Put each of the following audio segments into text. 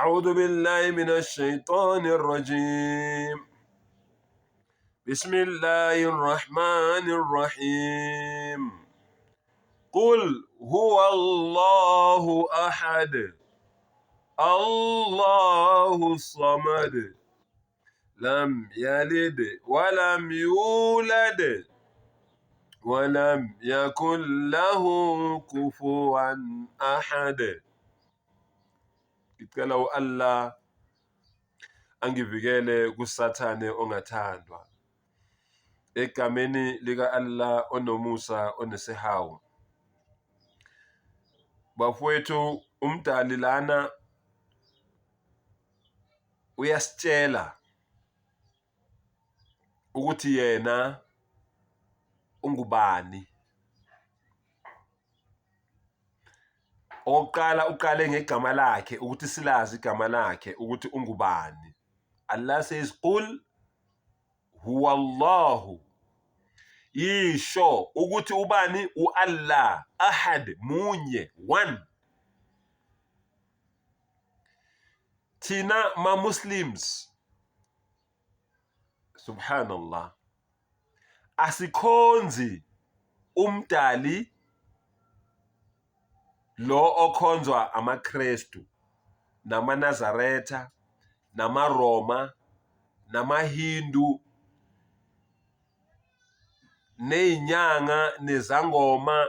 أعوذ بالله من الشيطان الرجيم بسم الله الرحمن الرحيم قل هو الله أحد الله الصمد لم يلد ولم يولد ولم يكن له كفوا أحد. Ngicela u-Allah angivikele kusathane ongathandwa egameni lika Allah onomusa onesihawu. Bafowethu, umdali lana uyasitshela ukuthi yena ungubani. Oqala uqale ngegama lakhe ukuthi silazi igama lakhe ukuthi ungubani. Allah says qul huwa Allahu. Yisho ukuthi ubani u-Allah, ahad, munye, one. Thina ma-Muslims, subhanallah, asikhonzi umdali lo okhonzwa amaKrestu namaNazaretha namaRoma namaHindu nezinyanga nezangoma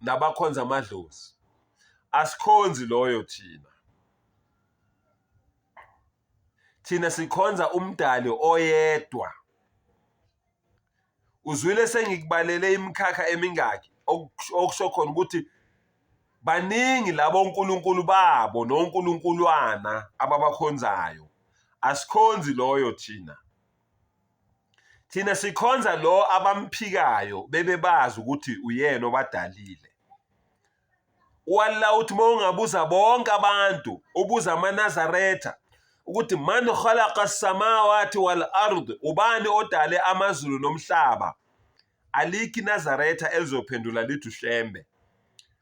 nabakhonza amadlozi. Asikhonzi loyo thina. Thina sikhonza umdali oyedwa. Uzwile sengikubalele imikhakha emingaki okusho khona ukuthi baningi labo uNkulunkulu babo noNkulunkulwana ababakhonzayo. Asikhonzi loyo thina. Thina sikhonza lo abamphikayo bebebazi ukuthi uyena obadalile. U-Allah uthi mawungabuza bonke abantu, ubuza amaNazaretha ukuthi man khalaqa as-samawati wal ard, ubani odale amazulu nomhlaba, alikhi Nazaretha elizophendula lithi ushembe,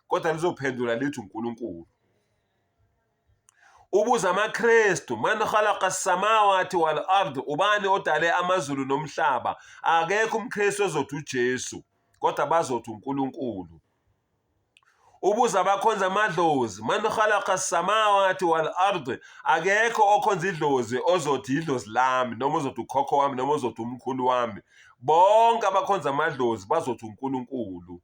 kodwa lizophendula lithi uNkulunkulu. Ubuza amaKrestu, man khalaqa as-samawati wal ard, ubani odale amazulu nomhlaba, akekho umKrestu ozothi uJesu, kodwa bazothi uNkulunkulu. Ubuza abakhonza amadlozi, man khalaqa as-samawati wal ard, akekho okhonza idlozi ozothi idlozi lami noma ozothi ukhokho wami noma ozothi umkhulu wami. Bonke abakhonza amadlozi bazothi uNkulunkulu.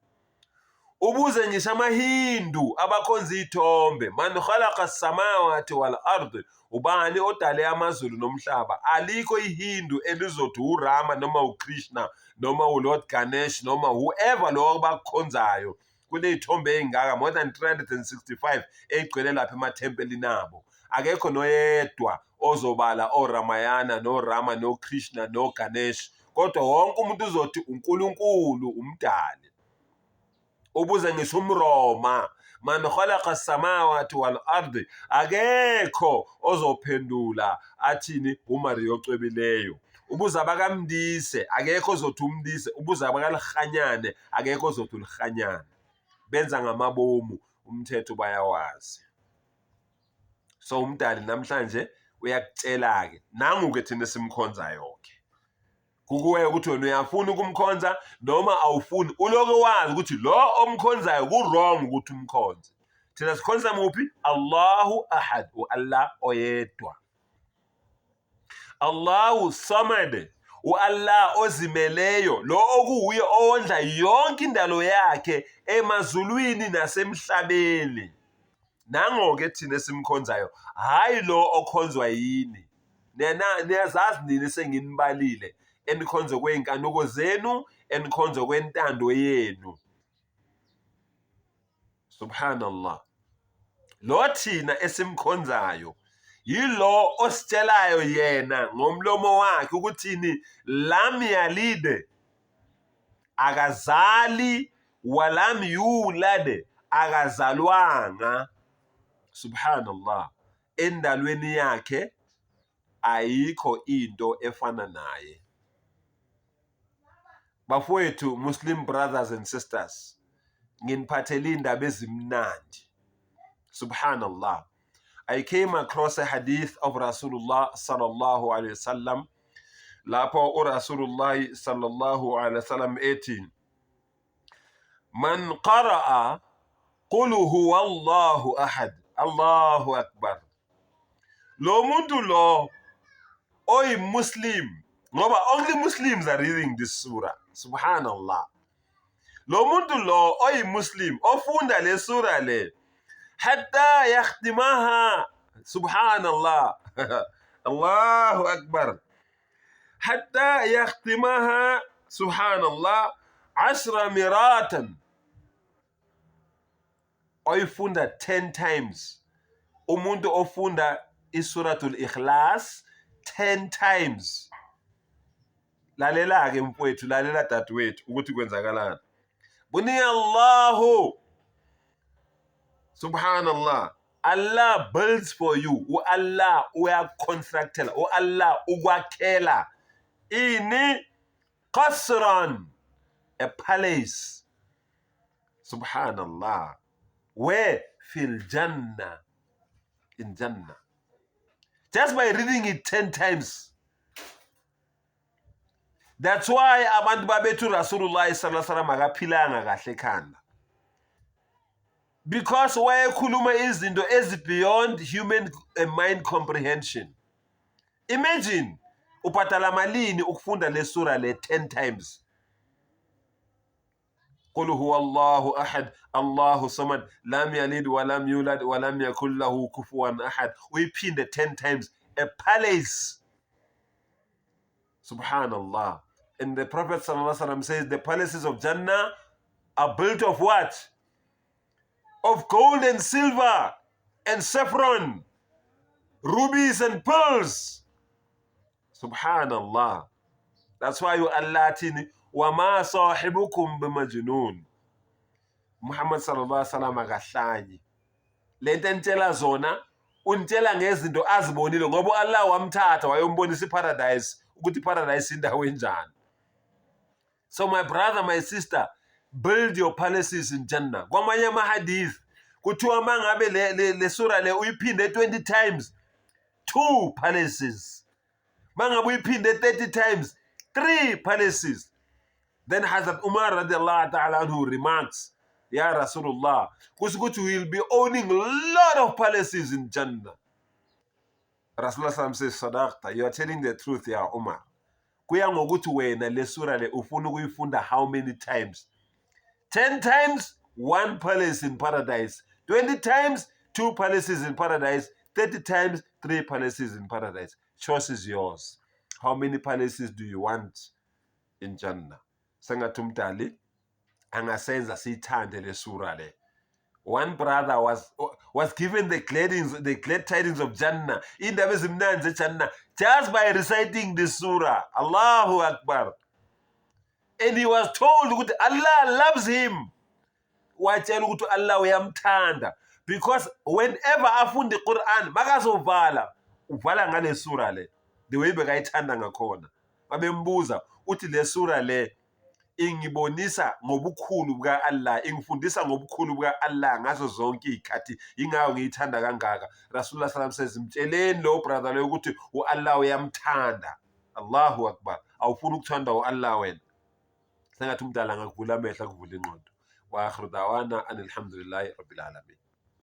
Ubuze ngisho amaHindu abakhonza iy'thombe, man khalaqa as-samawati wal ard, ubani odale amazulu nomhlaba, alikho iHindu elizothi uRama noma uKrishna noma uLord Ganesh noma whoever lo bakukhonzayo kuney'thombe ey'ngaka, more than 365 ey'gcwele lapha emathempelini abo. Akekho noyedwa ozobala oRamayana noRama noKrishna noGanesh, kodwa wonke umuntu uzothi uNkulunkulu umdali. Ubuze ngisho umRoma, man khalaqa as-samawati wal ard, akekho ozophendula athini uMaria ocwebileyo. Ubuza abakaMdise, akekho ozothi uMdise. Ubuza abakaLikhanyane, akekho ozothi uLikhanyane. Benza ngamabomu, umthetho bayawazi. So umdali namhlanje uyakutshela-ke nangu-ke thina simkhonzayo-ke. Kukuwe ukuthi wena uyafuna ukumkhonza noma awufuni, uloke wazi ukuthi lo omkhonzayo ku-wrong ukuthi umkhonze. Thina sikhonza muphi? Allahu ahad, u-Allah oyedwa. Allahu samad, u-Allah ozimeleyo, lo okuwuye owondla yonke indalo yakhe emazulwini nasemhlabeni. Nango-ke thina esimkhonzayo, hayi lo okhonzwa yini. Niyazazi nini senginibalile, enikhonzo kwey'nkanuko zenu, enikhonzo kwentando yenu. Subhanallah. Lo thina esimkhonzayo yilo ositshelayo yena ngomlomo wakhe ukuthini, lam yalid, akazali, walam yulad, akazalwanga. Subhanallah. Endalweni yakhe ayikho into efana naye. Bafowethu, Muslim brothers and sisters, nginiphathele indaba ezimnandi. Subhanallah. I came across a hadith of Rasulullah sallallahu alayhi wasallam. Lapho Rasulullah sallallahu alayhi wasallam ethi, Man qara'a qul huwa Allahu ahad, Allahu akbar. Lo muntu lo oy Muslim, ngoba only Muslims are reading this surah. Subhanallah. Lo muntu lo oy Muslim ofunda le surah le hatta yakhtimaha. Subhanallah. Allahu akbar. Hatta yakhtimaha. Subhanallah. 10 miratan. Oyifunda 10 times. Umuntu ofunda isuratul ikhlas 10 times. Lalela ke mfowethu, lalela dadewethu ukuthi kwenzakalani. Buniya Allahu. Subhanallah. Allah builds for you. Allah uyaconstructela. Allah ukwakhela. Ini qasran, a palace. Subhanallah. Where? Fil Jannah. In Jannah. Just by reading it 10 times. That's why abantu babethu Rasulullah sallallahu alaihi wasallam akaphilanga kahle ekhanda. Because wayekhuluma izinto beyond human mind comprehension. Imagine upatala malini ukufunda le sura le 10 times. Qul huwa Allahu ahad, Allahu samad, lam yalid wa lam yulad wa lam yakul lahu kufuwan ahad. Uyiphinde 10 times. A palace. Subhanallah. And the Prophet sallallahu alaihi wasallam says the palaces of Jannah are built of what? Of gold and silver and saffron, rubies and pearls. Subhanallah. That's why you Allah tini wa ma sahibukum bimajnun. Muhammad sallallahu alaihi wasallam akahlayi. Lento entshela zona untshela ngezinto azibonile ngoba Allah wamthatha wayombonisa iparadise ukuthi iparadise indawo enjani. So my brother, my sister, build your palaces in Jannah. Kwamanye amahadith kuthiwa mangabe le sura le uyiphinde 20 times, 2 palaces. Mangabe uyiphinde 30 times, 3 palaces. Then Hazrat Umar radiallahu ta'ala anhu remarks, Ya Rasulullah, kusukuthi will be owning a lot of palaces in Jannah. Rasulullah says, Sadaqta, you are telling the truth, Ya Umar. Kuya ngokuthi wena le sura le ufuna ukuyifunda how many times? 10 times, 1 palace in paradise. 20 times, 2 palaces in paradise. 30 times, 3 palaces in paradise. Choice is yours. How many palaces do you want in Jannah? Sengathi umdali angasenza siyithande le sura le. One brother was given the glad tidings of Jannah, indaba ezimnandi zeJannah, just by reciting this surah. Allahu Akbar. And he was told that Allah loves him. Watshela ukuthi Allah uyamthanda. Because whenever afunda iQuran, makazovala, uvala ngale surah le. The way bekayithanda ngakhona. Babembuza uthi le surah le ingibonisa ngobukhulu buka Allah, ingifundisa ngobukhulu buka Allah ngazo zonke izikhathi, ingawo ngiyithanda kangaka. Rasulullah sallallahu alaihi wasallam mtsheleni lo brother lo ukuthi uAllah uyamthanda. Allahu Akbar. Awufuna ukuthanda uAllah wena. Sengathi umdala ngakuvula amehlo akuvula ingqondo. Wa akhiru dawana alhamdulillahi rabbil alamin.